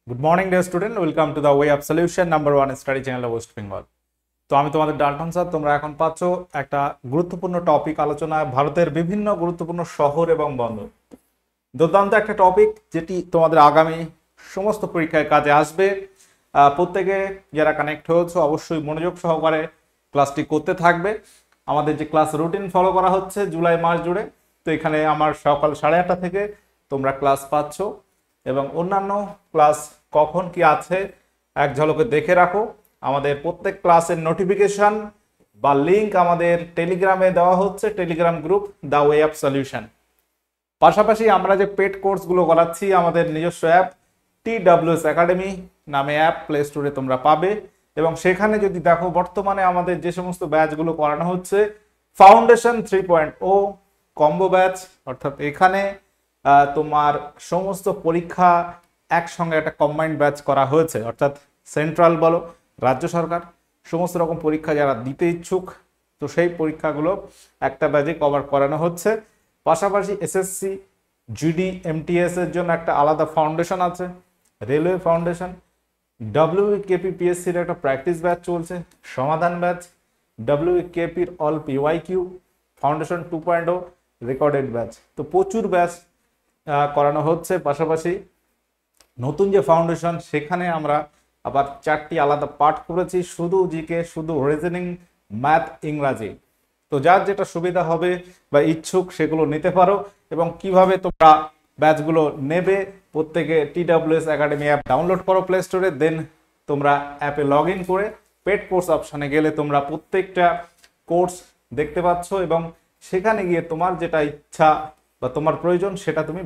Good morning dear student, welcome to the way of solution number 1 study channel West Bengal. তো আমি তোমাদের Dalton sir. তোমরা এখন পাচ্ছ একটা গুরুত্বপূর্ণ টপিক আলোচনা, ভারতের বিভিন্ন গুরুত্বপূর্ণ শহর এবং বন্দর। দুর্দান্ত একটা টপিক যেটি তোমাদের আগামী সমস্ত পরীক্ষায় কাজে আসবে। প্রত্যেকে যারা কানেক্ট হয়েছে অবশ্যই মনোযোগ সহকারে ক্লাসটি করতে থাকবে। আমাদের যে ক্লাস রুটিন ফলো করা হচ্ছে জুলাই মাস জুড়ে, তো এখানে আমার সকাল 8:30 থেকে তোমরা ক্লাস পাচ্ছ এবং অন্যান্য ক্লাস কখন কি আছে এক ঝলকে দেখে রাখো। আমাদের প্রত্যেক ক্লাসের নোটিফিকেশন বা লিংক আমাদের টেলিগ্রামে দেওয়া হচ্ছে, Telegram group the way of solution. পাশাপাশি আমরা যে পেড কোর্সগুলো করাচ্ছি, আমাদের নিজস্ব অ্যাপ TWS একাডেমি নামে অ্যাপ প্লে স্টোরে তোমরা পাবে এবং সেখানে যদি দেখো বর্তমানে আমাদের যে সমস্ত ব্যাচগুলো করানো হচ্ছে, ফাউন্ডেশন 3.0 কম্বো ব্যাচ, অর্থাৎ এখানে তোমার সমস্ত পরীক্ষা একসঙ্গে একটা কম্বাইন্ড ব্যাচ করা হয়েছে, অর্থাৎ সেন্ট্রাল বলো রাজ্য সরকার সমস্ত রকম পরীক্ষা যারা দিতে ইচ্ছুক, তো সেই পরীক্ষাগুলো একটা ব্যাচে কভার করানো হচ্ছে। পাশাপাশি SSC GD MTS এর জন্য একটা আলাদা ফাউন্ডেশন আছে, রেলওয়ে ফাউন্ডেশন, WKPPSC এর একটা প্র্যাকটিস ব্যাচ চলছে, সমাধান ব্যাচ, WKP এর all PYQ, foundation 2.0 recorded batch. তো প্রচুর ব্যাচ করানো হচ্ছে। পাশাপাশি নতুন যে ফাউন্ডেশন সেখানে আমরা আবার 4টি আলাদা পার্ট করেছি, শুধু জিকে, শুধু রিজনিং, ম্যাথ, ইংরাজি। তো যার যেটা সুবিধা হবে বা ইচ্ছুক সেগুলো নিতে পারো। এবং কিভাবে তোমরা ব্যাচগুলো নেবে, প্রত্যেকে TWS একাডেমি অ্যাপ ডাউনলোড করো প্লে স্টোরে, দেন তোমরা অ্যাপে লগ ইন করে পেড কোর্স অপশনে গেলে তোমরা প্রত্যেকটা কোর্স দেখতে পাচ্ছ এবং সেখানে গিয়ে তোমার যেটা ইচ্ছা বা তোমার প্রয়োজন সেটা তুমি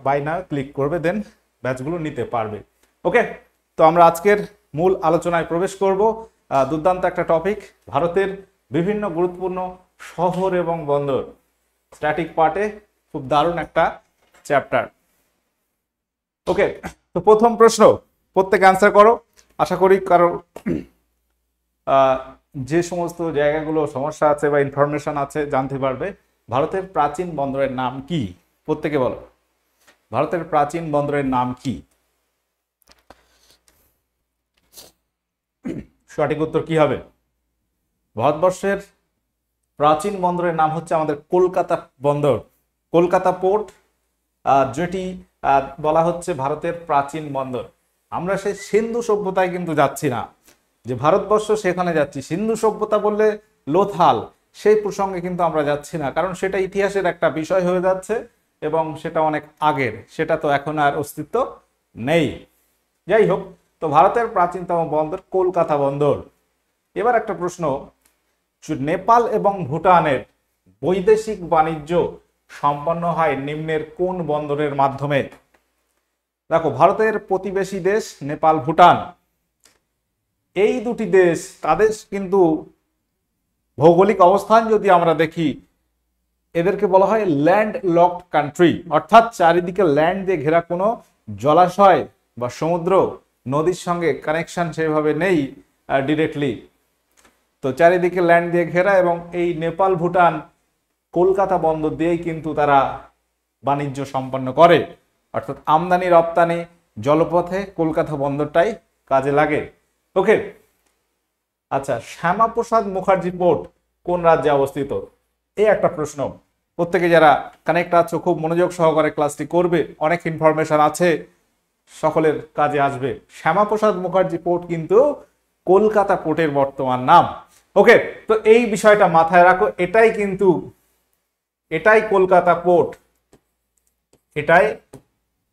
বাই নাও ক্লিক করবে, দেন ব্যাচগুলো নিতে পারবে। ওকে, তো আমরা আজকের মূল আলোচনায় প্রবেশ করব। দুর্দান্ত একটা টপিক, ভারতের বিভিন্ন গুরুত্বপূর্ণ শহর এবং বন্দর, স্ট্যাটিক পার্টে খুব দারুণ একটা চ্যাপ্টার। ওকে, তো প্রথম প্রশ্ন প্রত্যেক অ্যান্সার করো। আশা করি কারো যে সমস্ত জায়গাগুলো সমস্যা আছে বা ইনফরমেশন আছে জানতে পারবে। ভারতের প্রাচীন বন্দরের নাম কি? প্রত্যেকে বলো, ভারতের প্রাচীন বন্দরের নাম কি? সঠিক উত্তর কি হবে? ভারতবর্ষের প্রাচীন বন্দরের নাম হচ্ছে আমাদের কলকাতা বন্দর, কলকাতা পোর্ট, যেটি বলা হচ্ছে ভারতের প্রাচীন বন্দর। আমরা সেই সিন্ধু সভ্যতায় কিন্তু যাচ্ছি না, যে ভারতবর্ষ সেখানে যাচ্ছি। সিন্ধু সভ্যতা বললে লোথাল, সেই প্রসঙ্গে কিন্তু আমরা যাচ্ছি না, কারণ সেটা ইতিহাসের একটা বিষয় হয়ে যাচ্ছে এবং সেটা অনেক আগের, সেটা তো এখন আর অস্তিত্ব নেই। যাই হোক, তো ভারতের প্রাচীনতম বন্দর কলকাতা বন্দর। এবার একটা প্রশ্ন, নেপাল এবং ভুটানের বৈদেশিক বাণিজ্য সম্পন্ন হয় নিম্নের কোন বন্দরের মাধ্যমে? দেখো, ভারতের প্রতিবেশী দেশ নেপাল, ভুটান, এই দুটি দেশ, তাদের কিন্তু ভৌগোলিক অবস্থান যদি আমরা দেখি, এদেরকে বলা হয় ল্যান্ড লকড কান্ট্রি, অর্থাৎ চারিদিকে ল্যান্ড দিয়ে ঘেরা, কোনো জলাশয় বা সমুদ্র নদীর সঙ্গে কানেকশন সেভাবে নেই ডিরেক্টলি। তো চারিদিকে ল্যান্ড দিয়ে ঘেরা এবং এই নেপাল ভুটান কলকাতা বন্দর দিয়েই কিন্তু তারা বাণিজ্য সম্পন্ন করে, অর্থাৎ আমদানি রপ্তানি জলপথে কলকাতা বন্দরটাই কাজে লাগে। ওকে, আচ্ছা, শ্যামাপ্রসাদ মুখার্জি পোর্ট কোন রাজ্যে অবস্থিত? এই একটা প্রশ্ন। প্রত্যেকে যারা কানেক্ট আছো খুব মনোযোগ সহকারে ক্লাসটি করবে, অনেক ইনফরমেশন আছে, সকলের কাজে আসবে। শ্যামাপ্রসাদ মুখার্জি পোর্ট কিন্তু কলকাতা পোর্টের বর্তমান নাম। ওকে, তো এই বিষয়টা মাথায় রাখো, এটাই কলকাতা পোর্ট,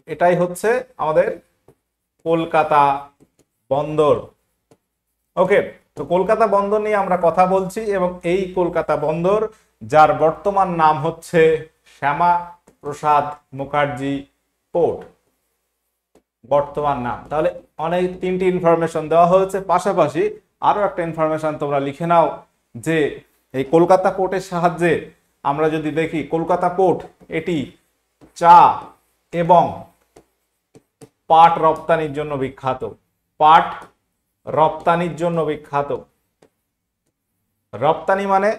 এটাই হচ্ছে আমাদের কলকাতা বন্দর। ওকে, তো কলকাতা বন্দর নিয়ে আমরা কথা বলছি এবং এই কলকাতা বন্দর, যার বর্তমান নাম হচ্ছে শ্যামাপ্রসাদ মুখার্জি পোর্ট, বর্তমান নাম। তাহলে অনেক 3টি ইনফরমেশন দেওয়া হয়েছে। পাশাপাশি আরো একটা ইনফরমেশন তোমরা লিখে নাও, যে এই কলকাতা পোর্টের সাহায্যে আমরা যদি দেখি, কলকাতা পোর্ট এটি চা এবং পাট রপ্তানির জন্য বিখ্যাত, পাট রপ্তানির জন্য বিখ্যাত। রপ্তানি মানে,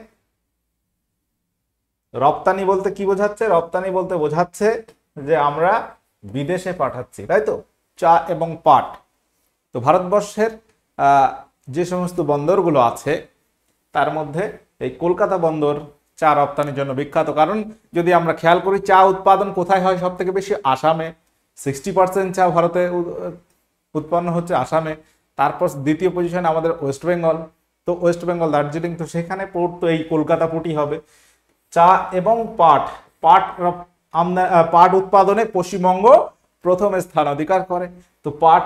রপ্তানি বলতে কি বোঝাচ্ছে? রপ্তানি বলতে বোঝাচ্ছে যে আমরা বিদেশে পাঠাচ্ছি, তাই তো? চা এবং পাট। তো ভারতবর্ষের যে সমস্ত বন্দরগুলো আছে তার মধ্যে এই কলকাতা বন্দর চা রপ্তানির জন্য বিখ্যাত। কারণ যদি আমরা খেয়াল করি চা উৎপাদন কোথায় হয় সব থেকে বেশি? আসামে। 60% চা ভারতে উৎপন্ন হচ্ছে আসামে। তারপর দ্বিতীয় পজিশনে আমাদের ওয়েস্ট বেঙ্গল। তো ওয়েস্ট বেঙ্গল দার্জিলিং, তো সেখানে পোর্ট তো এই কলকাতা পোর্টই হবে। চা এবং পাট পাট উৎপাদনে পশ্চিমবঙ্গ প্রথম স্থান অধিকার করে। তো পাট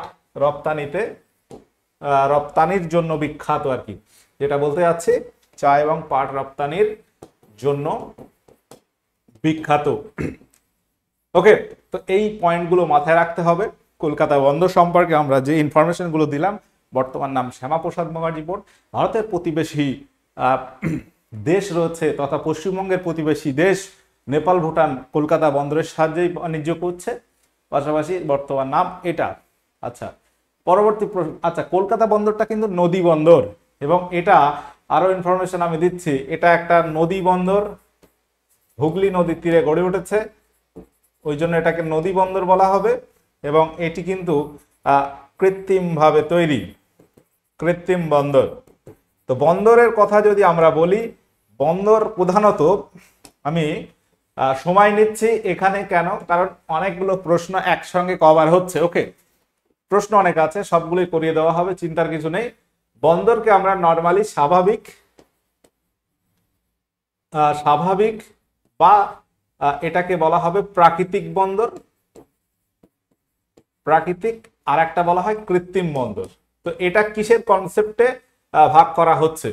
রপ্তানির জন্য বিখ্যাত আর কি, যেটা বলতে যাচ্ছি চা এবং পাট রপ্তানির জন্য বিখ্যাত। ওকে, তো এই পয়েন্টগুলো মাথায় রাখতে হবে। কলকাতা বন্দর সম্পর্কে আমরা যে ইনফরমেশন গুলো দিলাম, বর্তমান নাম শ্যামাপ্রসাদ মুখার্জি পোর্ট। ভারতের প্রতিবেশী দেশ রয়েছে তথা পশ্চিমবঙ্গের প্রতিবেশী দেশ নেপাল, ভুটান কলকাতা বন্দরের সাহায্যেই বাণিজ্য করছে। পাশাপাশি বর্তমান নাম এটা। আচ্ছা, পরবর্তী প্রশ্ন। আচ্ছা, কলকাতা বন্দরটা কিন্তু নদী বন্দর, এবং এটা আরো ইনফরমেশন আমি দিচ্ছি, এটা একটা নদী বন্দর, হুগলি নদীর তীরে গড়ে উঠেছে, ওই জন্য এটাকে নদী বন্দর বলা হবে। এবং এটি কিন্তু কৃত্রিমভাবে তৈরি, কৃত্রিম বন্দর। তো বন্দরের কথা যদি আমরা বলি, বন্দর প্রধানত আমি সময় নিচ্ছি এখানে কেন, কারণ অনেকগুলো প্রশ্ন একসঙ্গে কভার হচ্ছে। ওকে, প্রশ্ন অনেক আছে, সবগুলোই করিয়ে দেওয়া হবে, চিন্তার কিছু নেই। বন্দরকে আমরা নর্মালি স্বাভাবিক বা এটাকে বলা হবে প্রাকৃতিক বন্দর, প্রাকৃতিক, আর একটা বলা হয় কৃত্রিম বন্দর। তো এটা কিসের কনসেপ্টে ভাগ করা হচ্ছে?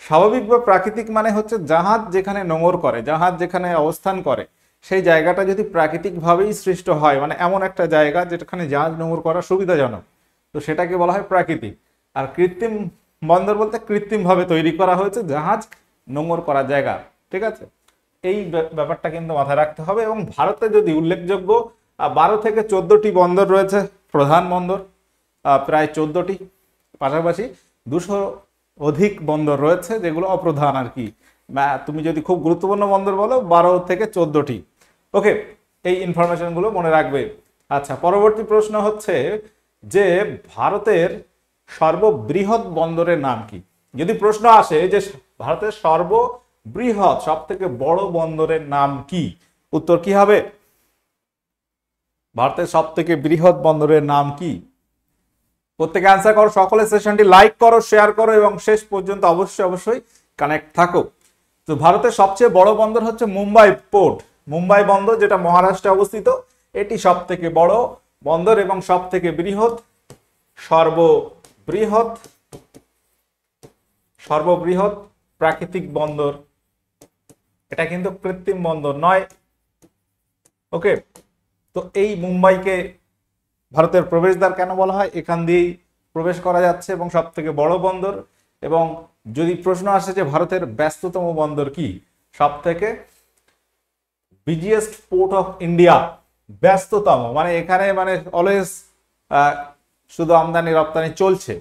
স্বাভাবিক বা প্রাকৃতিক মানে হচ্ছে জাহাজ যেখানে নোঙর করে, জাহাজ যেখানে অবস্থান করে, সেই জায়গাটা যদি প্রাকৃতিকভাবেই সৃষ্ট হয়, মানে এমন একটা জায়গা যেখানে জাহাজ নোঙর করা সুবিধাজনক, তো সেটাকে বলা হয় প্রাকৃতিক। আর কৃত্রিম বন্দর বলতে কৃত্রিমভাবে তৈরি করা হয়েছে জাহাজ নোঙর করা জায়গা। ঠিক আছে, এই ব্যাপারটা কিন্তু মাথায় রাখতে হবে। এবং ভারতে যদি উল্লেখযোগ্য 12 থেকে 14টি বন্দর রয়েছে, প্রধান বন্দর প্রায় 14টি, পাশাপাশি 200 অধিক বন্দর রয়েছে যেগুলো অপ্রধান আর কি। তুমি যদি খুব গুরুত্বপূর্ণ বন্দর বলো 12 থেকে 14টি। ওকে, এই ইনফরমেশনগুলো মনে রাখবে। আচ্ছা, পরবর্তী প্রশ্ন হচ্ছে যে ভারতের সর্ববৃহৎ বন্দরের নাম কি? যদি প্রশ্ন আসে যে ভারতের সর্ববৃহৎ সব থেকে বড় বন্দরের নাম কি, উত্তর কি হবে? ভারতের সব থেকে বৃহৎ বন্দরের নাম কি? প্রত্যেকে অ্যান্সার করো, সকলে সেশনটি লাইক করো, শেয়ার করো এবং শেষ পর্যন্ত অবশ্যই কানেক্ট থাকো। তো ভারতের সবচেয়ে বড় বন্দর হচ্ছে মুম্বাই পোর্ট, মুম্বাই বন্দর, যেটা মহারাষ্ট্রে অবস্থিত। এটি সব থেকে বড় বন্দর এবং সব থেকে সর্ববৃহৎ প্রাকৃতিক বন্দর। এটা কিন্তু কৃত্রিম বন্দর নয়। ওকে, তো এই মুম্বাইকে ভারতের প্রবেশদ্বার কেন বলা হয়? এখান দিয়েই প্রবেশ করা যাচ্ছে এবং সব থেকে বড় বন্দর। এবং যদি প্রশ্ন আসে যে ভারতের ব্যস্ততম বন্দর কি, সব থেকে বিজিয়েস্ট পোর্ট অফ ইন্ডিয়া, ব্যস্ততম মানে এখানে মানে অলওয়েজ শুধু আমদানি রপ্তানি চলছে।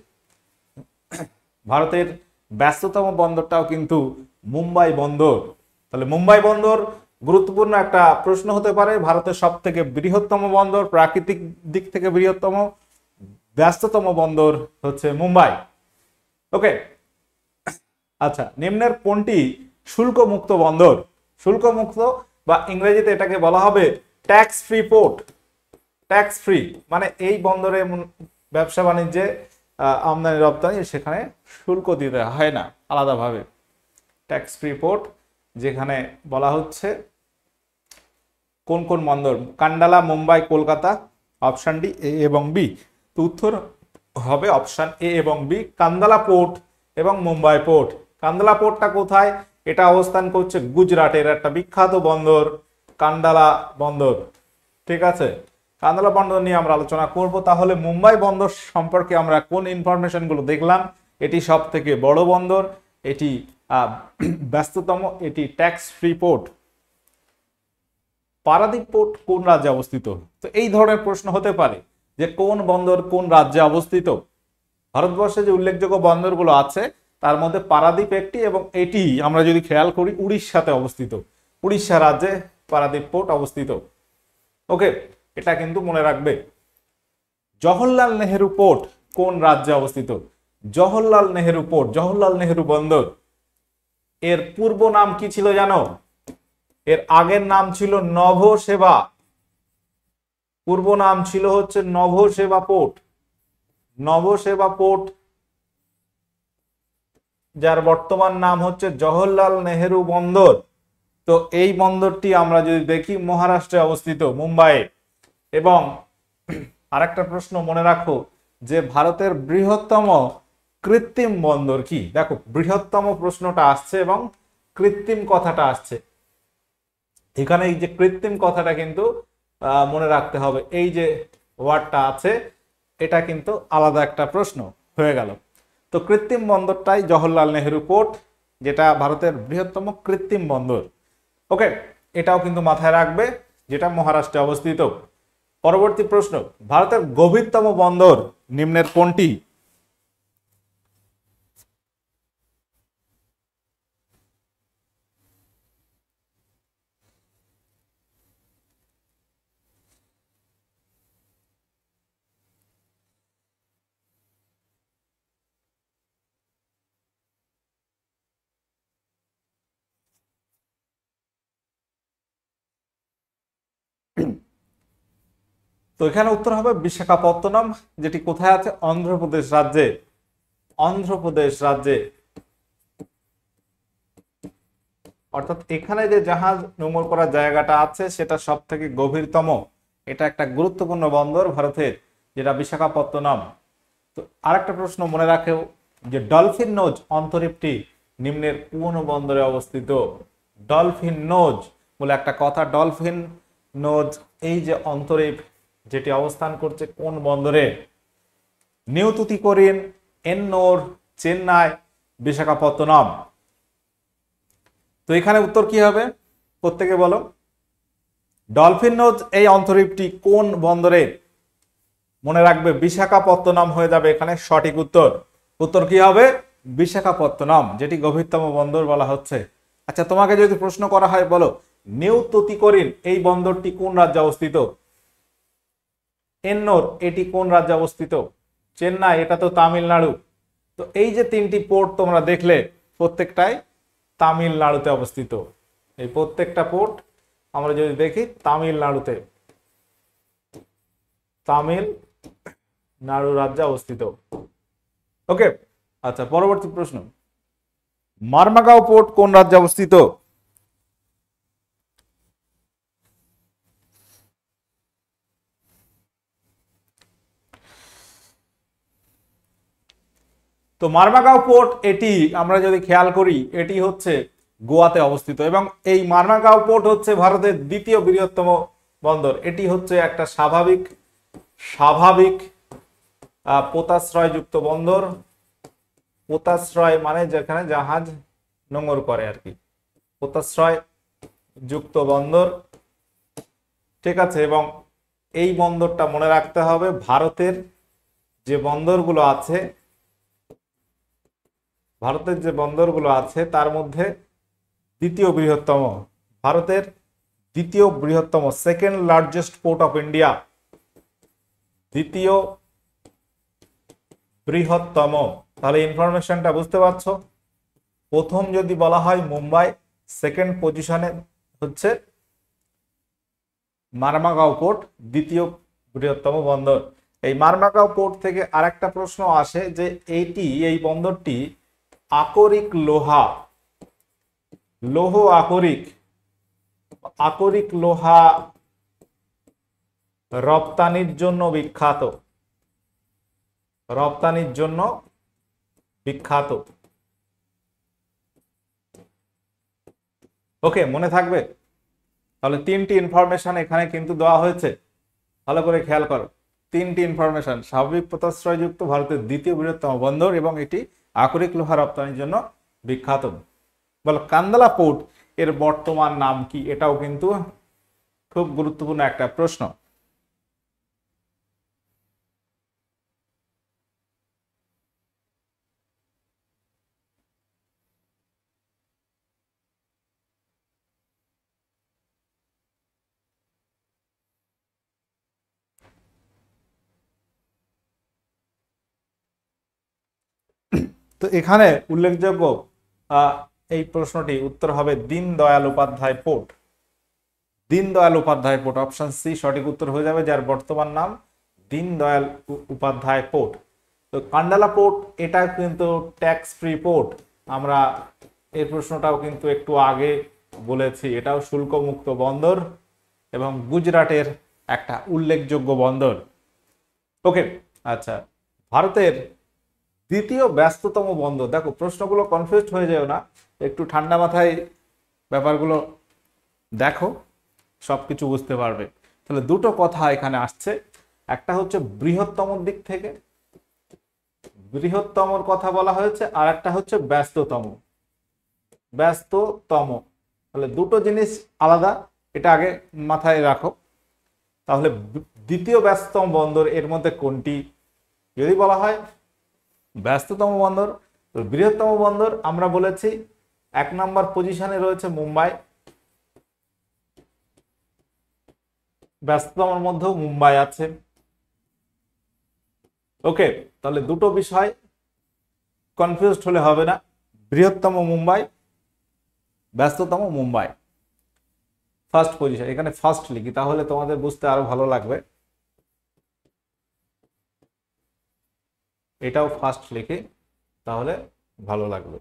ভারতের ব্যস্ততম বন্দরটাও কিন্তু মুম্বাই বন্দর। তাহলে মুম্বাই বন্দর গুরুত্বপূর্ণ একটা প্রশ্ন হতে পারে। ভারতের সব থেকে বৃহত্তম বন্দর, প্রাকৃতিক দিক থেকে বৃহত্তম, ব্যস্ততম বন্দর হচ্ছে মুম্বাই। ওকে, আচ্ছা, নিম্নের কোনটি শুল্ক মুক্ত বন্দর? শুল্ক মুক্ত বা ইংরেজিতে এটাকে বলা হবে tax free port. Tax free মানে এই বন্দরে ব্যবসা বাণিজ্যে আমদানি রপ্তানি সেখানে শুল্ক দিতে হয় না আলাদাভাবে। ট্যাক্স ফ্রি পোর্ট, যেখানে বলা হচ্ছে কোন কোন বন্দর? কান্ডালা, মুম্বাই, কলকাতা। অপশন ডি, এ এবং বি। তো উত্তর হবে অপশন এ এবং বি, কান্দালা পোর্ট এবং মুম্বাই পোর্ট। কান্দালা পোর্টটা কোথায়? এটা অবস্থান করছে গুজরাটের একটা বিখ্যাত বন্দর, কান্ডালা বন্দর। ঠিক আছে, কান্দালা বন্দর নিয়ে আমরা আলোচনা করব। তাহলে মুম্বাই বন্দর সম্পর্কে আমরা কোন ইনফরমেশন গুলো দেখলাম? এটি সব থেকে বড় বন্দর, এটি ব্যস্ততম, এটি tax free port. Paradip port কোন রাজ্যে অবস্থিত? তো এই ধরনের প্রশ্ন হতে পারে যে কোন বন্দর কোন রাজ্যে অবস্থিত। ভারতবর্ষে যে উল্লেখযোগ্য বন্দরগুলো আছে তার মধ্যে পারাদীপ একটি, এবং এটি আমরা যদি খেয়াল করি উড়িষ্যাতে অবস্থিত। উড়িষ্যা রাজ্যে পারাদীপ পোর্ট অবস্থিত। ওকে, এটা কিন্তু মনে রাখবে। জওহরলাল নেহেরু পোর্ট কোন রাজ্যে অবস্থিত? জওহরলাল নেহেরু পোর্ট, জওহরলাল নেহেরু বন্দর, এর পূর্ব নাম কি ছিল জানো? এর আগের নাম ছিল নভোসেবা, পূর্ব নাম ছিল হচ্ছে নভোসেবা পোর্ট। নভোসেবা পোর্ট, যার বর্তমান নাম হচ্ছে জওহরলাল নেহেরু বন্দর। তো এই বন্দরটি আমরা যদি দেখি মহারাষ্ট্রে অবস্থিত, মুম্বাইয়ে। এবং আরেকটা প্রশ্ন মনে রাখো যে ভারতের বৃহত্তম কৃত্রিম বন্দর কি? দেখো বৃহত্তম প্রশ্নটা আসছে এবং কৃত্রিম কথাটা আসছে এখানে। এই যে কৃত্রিম কথাটা কিন্তু মনে রাখতে হবে, এই যে ওয়ার্ডটা আছে এটা কিন্তু আলাদা একটা প্রশ্ন হয়ে গেল। তো কৃত্রিম বন্দরটাই জওহরলাল নেহেরু পোর্ট, যেটা ভারতের বৃহত্তম কৃত্রিম বন্দর। ওকে, এটাও কিন্তু মাথায় রাখবে, যেটা মহারাষ্ট্রে অবস্থিত। পরবর্তী প্রশ্ন, ভারতের গভীরতম বন্দর নিম্নের কোনটি? তো এখানে উত্তর হবে বিশাখাপত্তনম, যেটি কোথায় আছে? অন্ধ্রপ্রদেশ রাজ্যে। অন্ধ্রপ্রদেশ রাজ্যে। অর্থাৎ এখানে যে জাহাজ নোঙর করার জায়গাটা আছে সেটা সব থেকে গভীরতম। এটা একটা গুরুত্বপূর্ণ বন্দর ভারতের, যেটা বিশাখাপত্তনম। তো আরেকটা প্রশ্ন মনে রাখেও যে ডলফিন নোজ অন্তরীপটি নিম্নের কোন বন্দরে অবস্থিত? ডলফিন নোজ বলে একটা কথা, ডলফিন নোজ এই যে অন্তরীপ যেটি অবস্থান করছে কোন বন্দরে? নিউ তুতিকোরিন, এন্নোর, চেন্নাই, বিশাখাপত্তনম। তো এখানে উত্তর কি হবে প্রত্যেকে বলো? ডলফিন নোজ এই অন্তরীপটি কোন বন্দরে? মনে রাখবে বিশাখাপত্তনম হয়ে যাবে এখানে সঠিক উত্তর। উত্তর কি হবে? বিশাখাপত্তনম, যেটি গভীরতম বন্দর বলা হচ্ছে। আচ্ছা, তোমাকে যদি প্রশ্ন করা হয়, বলো নিউ তুতিকোরিন এই বন্দরটি কোন রাজ্যে অবস্থিত? এন্নোর এটি কোন রাজ্যে অবস্থিত? চেন্নাই এটা তো তামিলনাড়ু। তো এই যে তিনটি পোর্ট তোমরা দেখলে প্রত্যেকটাই তামিলনাড়ুতে অবস্থিত। এই প্রত্যেকটা পোর্ট আমরা যদি দেখি তামিলনাড়ুতে, তামিলনাড়ু রাজ্যে অবস্থিত। ওকে, আচ্ছা পরবর্তী প্রশ্ন, মারমাগাঁও পোর্ট কোন রাজ্যে অবস্থিত? তো মারমাগাঁও পোর্ট এটি আমরা যদি খেয়াল করি এটি হচ্ছে গোয়াতে অবস্থিত, এবং এই মারমাগাঁও পোর্ট হচ্ছে ভারতের দ্বিতীয় বৃহত্তম বন্দর। এটি হচ্ছে একটা স্বাভাবিক স্বাভাবিক পোতাশ্রয়যুক্ত বন্দর। পোতাশ্রয় মানে যেখানে জাহাজ নোঙর করে আর কি, পোতাশ্রয় যুক্ত বন্দর। ঠিক আছে, এবং এই বন্দরটা মনে রাখতে হবে ভারতের যে বন্দরগুলো আছে, ভারতের যে বন্দরগুলো আছে তার মধ্যে দ্বিতীয় বৃহত্তম, ভারতের দ্বিতীয় বৃহত্তম, second largest port of India, দ্বিতীয় বৃহত্তম। তাহলে ইনফরমেশনটা বুঝতে পারছো? প্রথম যদি বলা হয় মুম্বাই, সেকেন্ড পজিশনে হচ্ছে মারমাগাঁও পোর্ট, দ্বিতীয় বৃহত্তম বন্দর। এই মারমাগাঁও পোর্ট থেকে আরেকটা প্রশ্ন আসে যে এই বন্দরটি আকরিক লোহা, লৌহ আকরিক, আকরিক লোহা রপ্তানির জন্য বিখ্যাত, রপ্তানির জন্য বিখ্যাত। ওকে, মনে থাকবে? তাহলে তিনটি ইনফরমেশন এখানে কিন্তু দেওয়া হয়েছে, ভালো করে খেয়াল করো। তিনটি ইনফরমেশন, স্বাভাবিক পোতাশ্রয়যুক্ত, ভারতের দ্বিতীয় বৃহত্তম বন্দর, এবং এটি আকরিক লোহা রপ্তানির জন্য বিখ্যাত। বলো কান্দালা পোর্ট এর বর্তমান নাম কি? এটাও কিন্তু খুব গুরুত্বপূর্ণ একটা প্রশ্ন। তো এখানে উল্লেখযোগ্য এই প্রশ্নটি উত্তর হবে Deendayal Upadhyay port. Deendayal Upadhyay port, option C সঠিক উত্তর হয়ে যাবে, যার বর্তমান নাম দীনদয়াল উপাধ্যায় পোর্ট। তো কান্ডালা পোর্ট এটা কিন্তু ট্যাক্স ফ্রি পোর্ট, আমরা এই প্রশ্নটাও কিন্তু একটু আগে বলেছি, এটাও শুল্ক মুক্ত বন্দর এবং গুজরাটের একটা উল্লেখযোগ্য বন্দর। ওকে, আচ্ছা, ভারতের দ্বিতীয় ব্যস্ততম বন্দর, দেখো প্রশ্নগুলো কনফিউজ হয়ে যায় না, একটু ঠান্ডা মাথায় ব্যাপারগুলো দেখো, সবকিছু বুঝতে পারবে। তাহলে দুটো কথা এখানে আসছে, একটা হচ্ছে বৃহত্তম দিক থেকে, বৃহত্তমর কথা বলা হয়েছে, আর একটা হচ্ছে ব্যস্ততম। ব্যস্ততম, তাহলে দুটো জিনিস আলাদা, এটা আগে মাথায় রাখো। তাহলে দ্বিতীয় ব্যস্ততম বন্দর এর মধ্যে কোনটি? যদি বলা হয় ব্যস্ততম বন্দর, বৃহত্তম বন্দর আমরা বলেছি 1 নম্বর পজিশনে রয়েছে মুম্বাই, ব্যস্ততমের মধ্যেও মুম্বাই আছে। ওকে, তাহলে দুটো বিষয় কনফিউজড হলে হবে না, বৃহত্তম মুম্বাই, ব্যস্ততম মুম্বাই। ফার্স্ট পজিশন, এখানে ফার্স্ট লিখি তাহলে তোমাদের বুঝতে আরো ভালো লাগবে, এটাও ফার্স্ট লিখি তাহলে ভালো লাগবে।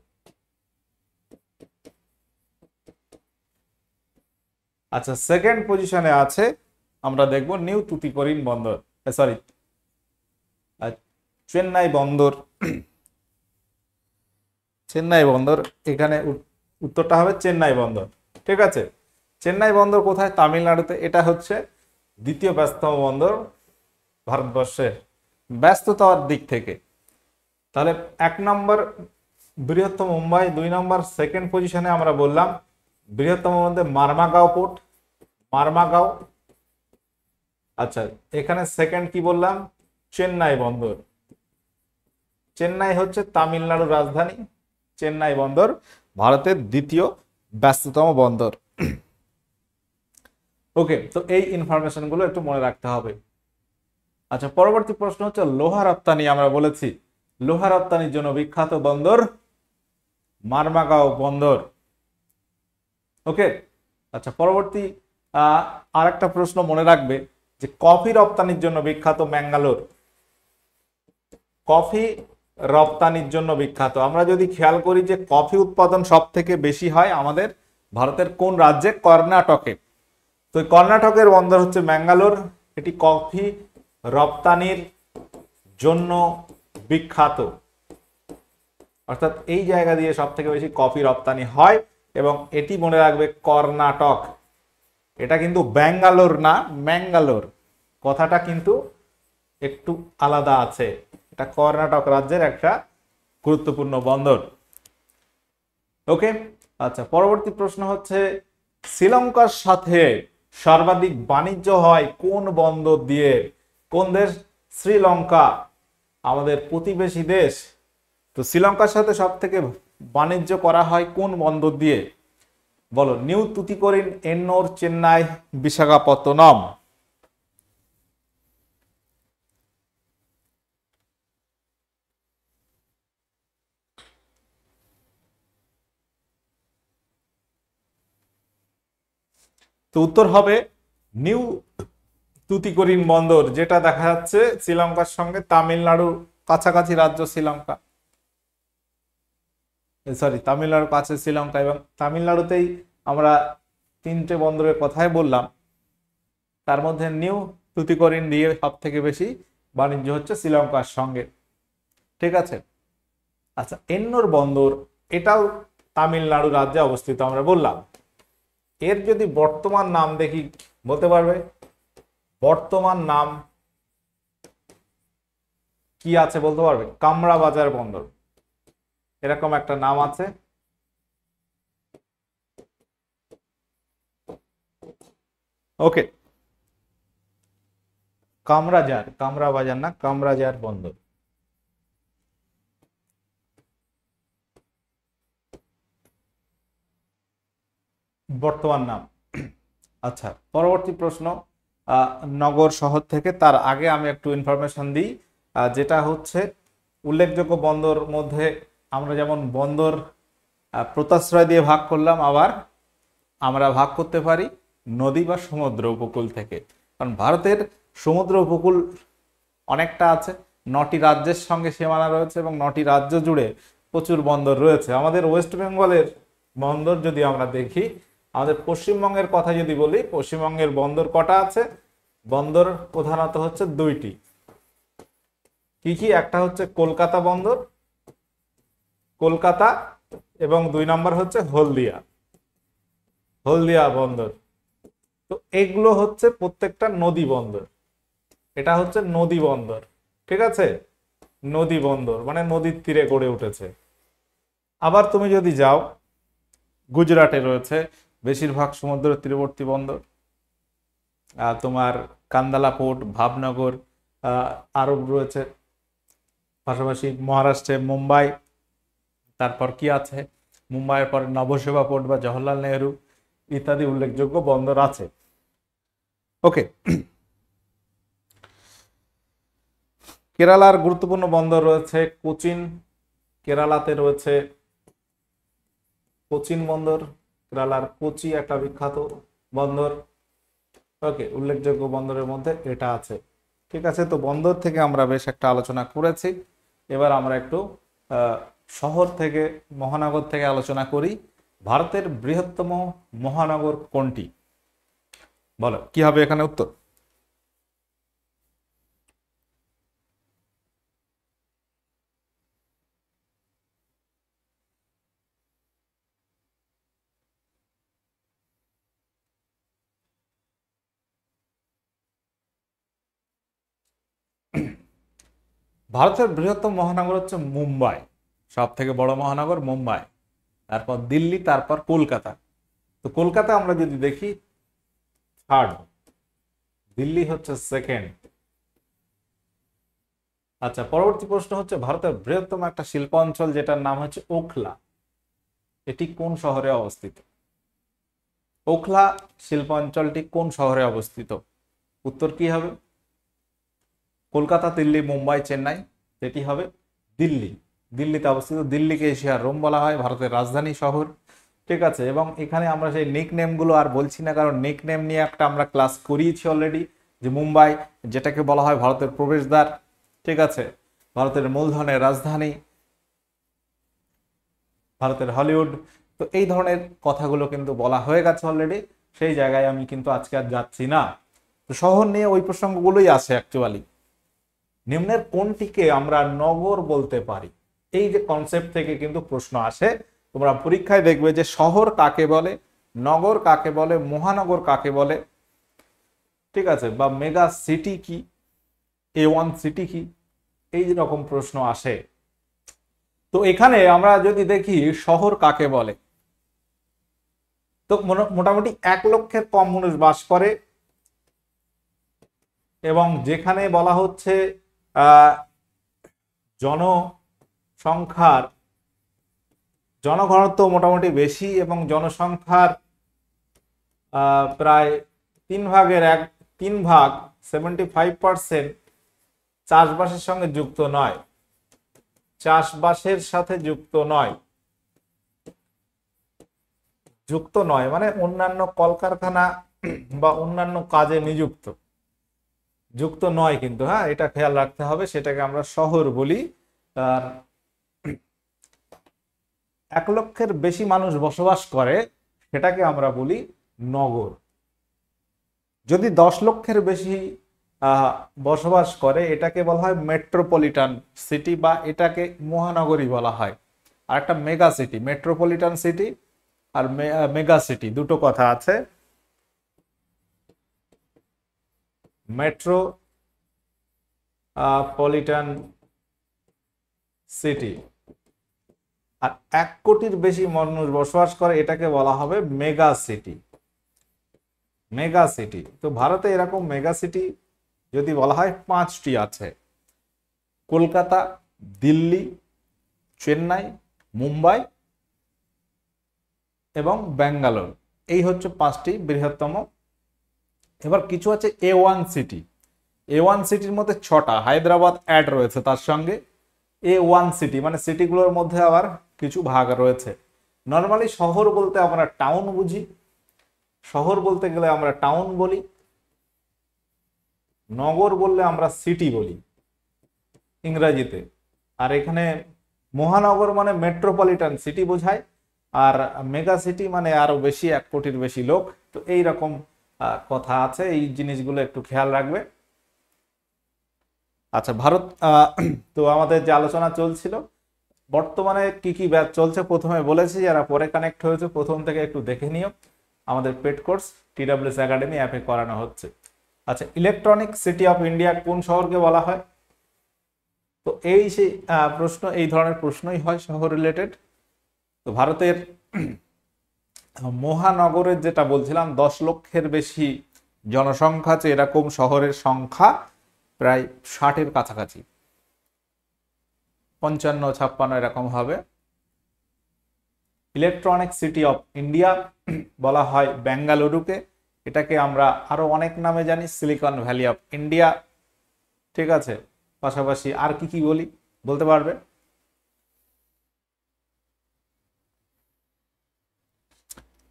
আচ্ছা, সেকেন্ড পজিশনে আছে, আমরা দেখব নিউ তুতিকোরিন বন্দর, সরি চেন্নাই বন্দর। চেন্নাই বন্দর, এখানে উত্তরটা হবে চেন্নাই বন্দর। ঠিক আছে, চেন্নাই বন্দর কোথায়? তামিলনাড়ুতে। এটা হচ্ছে দ্বিতীয় ব্যস্ততম বন্দর ভারতবর্ষের ব্যস্ততার দিক থেকে। তাহলে 1 নম্বর বৃহত্তম মুম্বাই, 2 নম্বর সেকেন্ড পজিশনে আমরা বললাম বৃহত্তম মধ্যে মারমাগাঁও পোর্ট, মারমাগাঁও। আচ্ছা, এখানে সেকেন্ড কি বললাম? চেন্নাই বন্দর। চেন্নাই হচ্ছে তামিলনাড়ুর রাজধানী, চেন্নাই বন্দর ভারতের দ্বিতীয় ব্যস্ততম বন্দর। ওকে, তো এই ইনফরমেশন গুলো একটু মনে রাখতে হবে। আচ্ছা, পরবর্তী প্রশ্ন হচ্ছে লোহা রপ্তানি, আমরা বলেছি লোহা রপ্তানির জন্য বিখ্যাত বন্দর মারমাগাঁও বন্দর। ওকে, আচ্ছা, পরবর্তী আর একটা প্রশ্ন মনে রাখবে যে কফি রপ্তানির জন্য বিখ্যাত ম্যাঙ্গালোর। কফি রপ্তানির জন্য বিখ্যাত, আমরা যদি খেয়াল করি যে কফি উৎপাদন সব থেকে বেশি হয় আমাদের ভারতের কোন রাজ্যে? কর্ণাটকে। তো কর্ণাটকের বন্দর হচ্ছে ম্যাঙ্গালোর, এটি কফি রপ্তানির জন্য বিখ্যাত, অর্থাৎ এই জায়গা দিয়ে সব থেকে বেশি কফি রপ্তানি হয়, এবং এটি মনে রাখবে কর্ণাটক। এটা কিন্তু ব্যাঙ্গালোর না, ম্যাঙ্গালোর, কথাটা কিন্তু একটু আলাদা আছে। এটা কর্ণাটক রাজ্যের একটা গুরুত্বপূর্ণ বন্দর। ওকে, আচ্ছা, পরবর্তী প্রশ্ন হচ্ছে শ্রীলঙ্কার সাথে সর্বাধিক বাণিজ্য হয় কোন বন্দর দিয়ে? কোন দেশ? শ্রীলঙ্কা, আমাদের প্রতিবেশী দেশ। তো শ্রীলঙ্কার সাথে সব থেকে বাণিজ্য করা হয় কোন বন্দর দিয়ে? বলো, নিউ তুতিকোরিন, এন্নোর, চেন্নাই, বিশাখাপত্তনম। তো উত্তর হবে নিউ তুতিকোরিন বন্দর, যেটা দেখা যাচ্ছে শ্রীলঙ্কার সঙ্গে তামিলনাড়ুর কাছাকাছি রাজ্য শ্রীলঙ্কা, সরি তামিলনাড়ুর কাছে শ্রীলঙ্কা, এবং তামিলনাড়ুতেই আমরা 3টে বন্দরের কথাই বললাম, তার মধ্যে নিউ তুতিকোরিন দিয়ে সব থেকে বেশি বাণিজ্য হচ্ছে শ্রীলঙ্কার সঙ্গে। ঠিক আছে, আচ্ছা, এন্নোর বন্দর এটাও তামিলনাড়ু রাজ্যে অবস্থিত আমরা বললাম। এর যদি বর্তমান নাম দেখি, বলতে পারবে বর্তমান নাম কি আছে? বলতে পারবে? কামরা বাজার বন্দর, এরকম একটা নাম আছে। ওকে, কামরাজার, কামরা বাজার না, কামরাজার বন্দর। বর্তমান নাম। আচ্ছা, পরবর্তী প্রশ্ন নগর শহর থেকে, তার আগে আমি একটু ইনফরমেশন দিই, যেটা হচ্ছে উল্লেখযোগ্য বন্দর মধ্যে আমরা যেমন বন্দর পোতাশ্রয় দিয়ে ভাগ করলাম, আবার আমরা ভাগ করতে পারি নদী বা সমুদ্র উপকূল থেকে। কারণ ভারতের সমুদ্র উপকূল অনেকটা আছে, 9টি রাজ্যের সঙ্গে সীমানা রয়েছে এবং 9টি রাজ্য জুড়ে প্রচুর বন্দর রয়েছে। আমাদের ওয়েস্ট বেঙ্গলের বন্দর যদি আমরা দেখি, আমাদের পশ্চিমবঙ্গের কথা যদি বলি, পশ্চিমবঙ্গের বন্দর কটা আছে? বন্দর প্রধানত হচ্ছে 2টি। কি কি? একটা হচ্ছে কলকাতা বন্দর, কলকাতা, এবং 2 নম্বর হচ্ছে হলদিয়া, হলদিয়া বন্দর। তো এগুলো হচ্ছে প্রত্যেকটা নদী বন্দর। এটা হচ্ছে নদী বন্দর, ঠিক আছে? নদী বন্দর মানে নদীর তীরে গড়ে উঠেছে। আবার তুমি যদি যাও, গুজরাটে রয়েছে বেশিরভাগ সমুদ্র তীরবর্তী বন্দর, তোমার কান্দালা পোর্ট, ভাবনগর আরব রয়েছে। পাশাপাশি মহারাষ্ট্রে মুম্বাই, তারপর কি আছে, মুম্বাইয়ের পরে নবসেবা পোর্ট বা জওহরলাল নেহরু ইত্যাদি উল্লেখযোগ্য বন্দর আছে। ওকে, কেরালার গুরুত্বপূর্ণ বন্দর রয়েছে কোচিন, কেরালাতে রয়েছে কোচিন বন্দর, কেরালার কোচি একটা বিখ্যাত বন্দর। ওকে, উল্লেখযোগ্য বন্দরের মধ্যে এটা আছে। ঠিক আছে, তো বন্দর থেকে আমরা বেশ একটা আলোচনা করেছি। এবার আমরা একটু শহর থেকে, মহানগর থেকে আলোচনা করি। ভারতের বৃহত্তম মহানগর কোনটি? বলো কি হবে এখানে উত্তর? ভারতের বৃহত্তম মহানগর হচ্ছে মুম্বাই, সব থেকে বড় মহানগর মুম্বাই, তারপর দিল্লি, তারপর কলকাতা। তো কলকাতা আমরা যদি দেখি 3rd, দিল্লি হচ্ছে 2nd। আচ্ছা, পরবর্তী প্রশ্ন হচ্ছে ভারতের বৃহত্তম একটা শিল্পাঞ্চল যেটার নাম হচ্ছে ওখলা, এটি কোন শহরে অবস্থিত? ওখলা শিল্পাঞ্চলটি কোন শহরে অবস্থিত? উত্তর কি হবে? কলকাতা, দিল্লি, মুম্বাই, চেন্নাই? যেটি হবে দিল্লি। দিল্লিতে অবস্থিত। দিল্লিকে এশিয়ার রোম বলা হয়, ভারতের রাজধানী শহর। ঠিক আছে, এবং এখানে আমরা সেই নিক নেমগুলো আর বলছি না, কারণ নিক নেম নিয়ে একটা আমরা ক্লাস করিয়েছি অলরেডি, যে মুম্বাই যেটাকে বলা হয় ভারতের প্রবেশদ্বার, ঠিক আছে, ভারতের মূলধনের রাজধানী, ভারতের হলিউড। তো এই ধরনের কথাগুলো কিন্তু বলা হয়ে গেছে অলরেডি, সেই জায়গায় আমি কিন্তু আজকে আর যাচ্ছি না। তো শহর নিয়ে ওই প্রসঙ্গগুলোই আছে অ্যাকচুয়ালি। নিম্নের কোনটিকে আমরা নগর বলতে পারি? এই যে কনসেপ্ট থেকে কিন্তু প্রশ্ন আসে, তোমরা পরীক্ষায় দেখবে যে শহর কাকে বলে, নগর কাকে বলে, মহানগর কাকে বলে, ঠিক আছে, বা মেগা সিটি কি, A1 সিটি কি, এই রকম প্রশ্ন আসে। তো এখানে আমরা যদি দেখি শহর কাকে বলে, তো মোটামুটি 1 লক্ষের কম মানুষ বাস করে, এবং যেখানে বলা হচ্ছে জনসংখ্যার, জনঘনত্ব মোটামুটি বেশি, এবং জনসংখ্যার প্রায় 3 ভাগ 75% চাষবাসের সঙ্গে যুক্ত নয়, চাষবাসের সাথে যুক্ত নয়, যুক্ত নয় মানে অন্যান্য কলকারখানা বা অন্যান্য কাজে নিযুক্ত, যুক্ত নয় কিন্তু, হ্যাঁ, এটা খেয়াল রাখতে হবে। সেটাকে আমরা শহর বলি। আর 1 লক্ষের বেশি মানুষ বসবাস করে সেটাকে আমরা বলি নগর। যদি 10 লক্ষের বেশি বসবাস করে এটাকে বলা হয় মেট্রোপলিটন সিটি, বা এটাকে মহানগরী বলা হয়। আর একটা মেগা সিটি, মেট্রোপলিটন সিটি আর মেগা সিটি দুটো কথা আছে। মেট্রোপলিটন সিটি আর 1 কোটির বেশি মানুষ বসবাস করে এটাকে বলা হবে মেগা সিটি, মেগা সিটি। তো ভারতে এরকম মেগা সিটি যদি বলা হয় 5টি আছে: কলকাতা, দিল্লি, চেন্নাই, মুম্বাই এবং ব্যাঙ্গালোর। এই হচ্ছে 5টি বৃহত্তম। এবার কিছু আছে A1 সিটি। A1 সিটির মধ্যে 6টা, হায়দ্রাবাদ অ্যাড রয়েছে তার সঙ্গে। A1 সিটি, মানে সিটিগুলোর মধ্যে আবার কিছু ভাগ রয়েছে। নর্মালি শহর বলতে আমরা টাউন বুঝি, শহর বলতে গেলে আমরা টাউন বলি, নগর বললে আমরা সিটি বলি ইংরেজিতে। আর এখানে মহানগর মানে মেট্রোপলিটন সিটি বোঝায়, আর মেগা সিটি মানে আরো বেশি, 1 কোটির বেশি লোক। তো এই রকম কথা আছে, এই জিনিসগুলো একটু খেয়াল রাখবে। আচ্ছা, ভারত তো আমাদের যে আলোচনা চলছিল বর্তমানে কি কি ব্যাচ চলছে প্রথমে বলেছি, যারা পরে কানেক্ট হয়েছে প্রথম থেকে একটু দেখে নিও, আমাদের পেড কোর্স TWS একাডেমি অ্যাপে করানো হচ্ছে। আচ্ছা, ইলেকট্রনিক সিটি অফ ইন্ডিয়া কোন শহরকে বলা হয়? তো এই সেই প্রশ্ন, এই ধরনের প্রশ্নই হয় শহর রিলেটেড। তো ভারতের মহানগরের যেটা বলছিলাম 10 লক্ষের বেশি জনসংখ্যা আছে, এরকম শহরের সংখ্যা প্রায় 60-এর কাছাকাছি, 55-56 এরকম হবে। ইলেকট্রনিক সিটি অফ ইন্ডিয়া বলা হয় বেঙ্গালুরুকে, এটাকে আমরা আরো অনেক নামে জানি, সিলিকন ভ্যালি অফ ইন্ডিয়া। ঠিক আছে, পাশাপাশি আর কি কি বলি বলতে পারবে?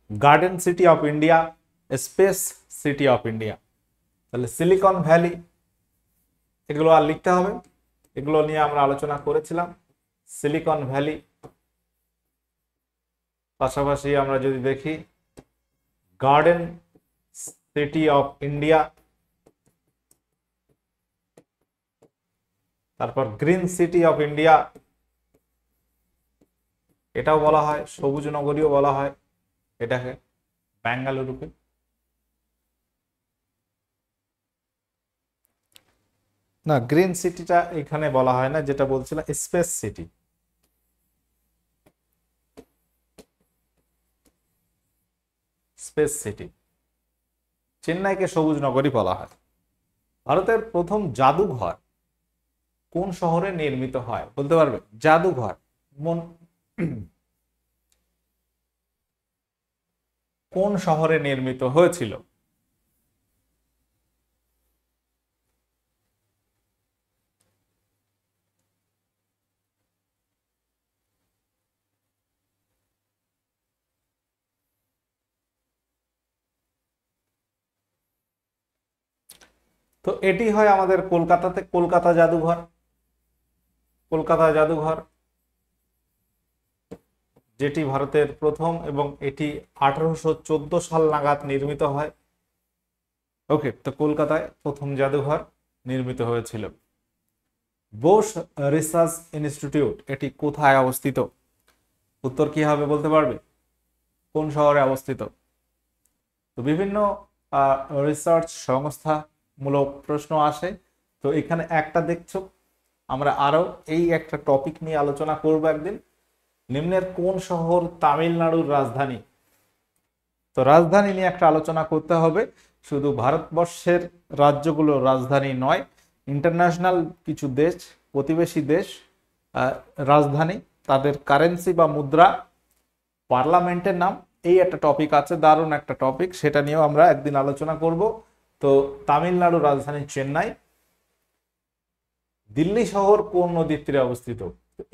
Garden city of India, space city of India. তাহলে সিলিকন ভ্যালি, এগুলো আর লিখতে হবে, এগুলো নিয়ে আমরা আলোচনা করেছিলাম। সিলিকন ভ্যালি, পাশাপাশি আমরা যদি দেখি গার্ডেন সিটি অফ ইন্ডিয়া, তারপর গ্রিন সিটি অফ ইন্ডিয়া, এটাও বলা হয়, সবুজ নগরীও বলা হয় এটাকে, বেঙ্গালুরুকে। না, গ্রিন সিটিটা এখানে বলা হয় না, যেটা বলছিলাম স্পেস সিটি। স্পেস সিটি, চেন্নাইকে সবুজ নগরী বলা হয়। ভারতের প্রথম জাদুঘর কোন শহরে নির্মিত হয় বলতে পারবে? জাদুঘর কোন শহরে নির্মিত হয়েছিল? তো এটি হয় আমাদের কলকাতাতে, কলকাতা জাদুঘর। কলকাতা জাদুঘর যেটি ভারতের প্রথম, এবং এটি 1814 সাল নাগাদ নির্মিত হয়। ওকে, তো কলকাতায় প্রথম জাদুঘর নির্মিত হয়েছিল। বোস রিসার্চ ইনস্টিটিউট এটি কোথায় অবস্থিত? উত্তর কি হবে বলতে পারবে? কোন শহরে অবস্থিত? তো বিভিন্ন রিসার্চ সংস্থামূলক প্রশ্ন আসে। তো এখানে একটা দেখছো, আমরা আরো এই একটা টপিক নিয়ে আলোচনা করব একদিন। নিম্নের কোন শহর তামিলনাড়ুর রাজধানী? তো রাজধানী নিয়ে একটা আলোচনা করতে হবে। শুধু ভারতবর্ষের রাজ্যগুলোর রাজধানী নয়, ইন্টারন্যাশনাল কিছু দেশ, প্রতিবেশী দেশ রাজধানী, তাদের কারেন্সি বা মুদ্রা, পার্লামেন্টের নাম, এই একটা টপিক আছে, দারুণ একটা টপিক, সেটা নিয়েও আমরা একদিন আলোচনা করব। তো তামিলনাড়ুর রাজধানী চেন্নাই। দিল্লি শহর কোন নদীর তীরে অবস্থিত?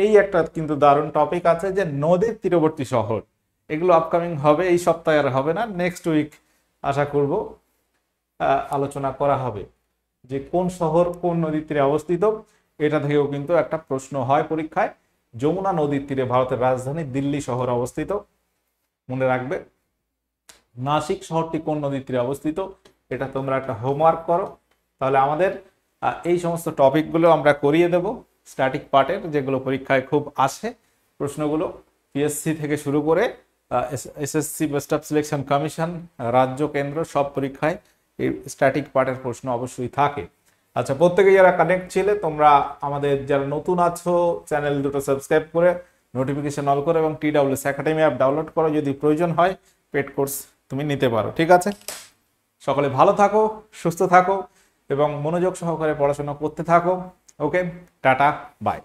এই একটা কিন্তু দারুণ টপিক আছে, যে নদীর তীরবর্তী শহর। এগুলো আপকামিং হবে, এই সপ্তাহে আর হবে না, নেক্সট উইক আশা করব আলোচনা করা হবে, যে কোন শহর কোন নদীর তীরে অবস্থিত। এটা থেকেও কিন্তু একটা প্রশ্ন হয় পরীক্ষায়। যমুনা নদীর তীরে ভারতের রাজধানী দিল্লি শহর অবস্থিত, মনে রাখবে। নাসিক শহরটি কোন নদীর তীরে অবস্থিত? এটা তোমরা একটা হোমওয়ার্ক করো। তাহলে আমাদের এই সমস্ত টপিকগুলো আমরা করিয়ে দেব স্ট্যাটিক পার্টের, যেগুলো পরীক্ষায় খুব আসে প্রশ্নগুলো, পিএসসি থেকে শুরু করে SSC best of selection commission, রাজ্য কেন্দ্র, সব পরীক্ষায় এই স্ট্যাটিক পার্টের প্রশ্ন অবশ্যই থাকে। আচ্ছা, প্রত্যেকে যারা কানেক্ট ছিলে, তোমরা আমাদের যারা নতুন আছো চ্যানেল দুটো সাবস্ক্রাইব করে নোটিফিকেশন অল করো, এবং TWS একাডেমি অ্যাপ ডাউনলোড করো, যদি প্রয়োজন হয় পেড কোর্স তুমি নিতে পারো। ঠিক আছে, সকলে ভালো থাকো, সুস্থ থাকো, এবং মনোযোগ সহকারে পড়াশোনা করতে থাকো। ওকে, টাটা, বাই।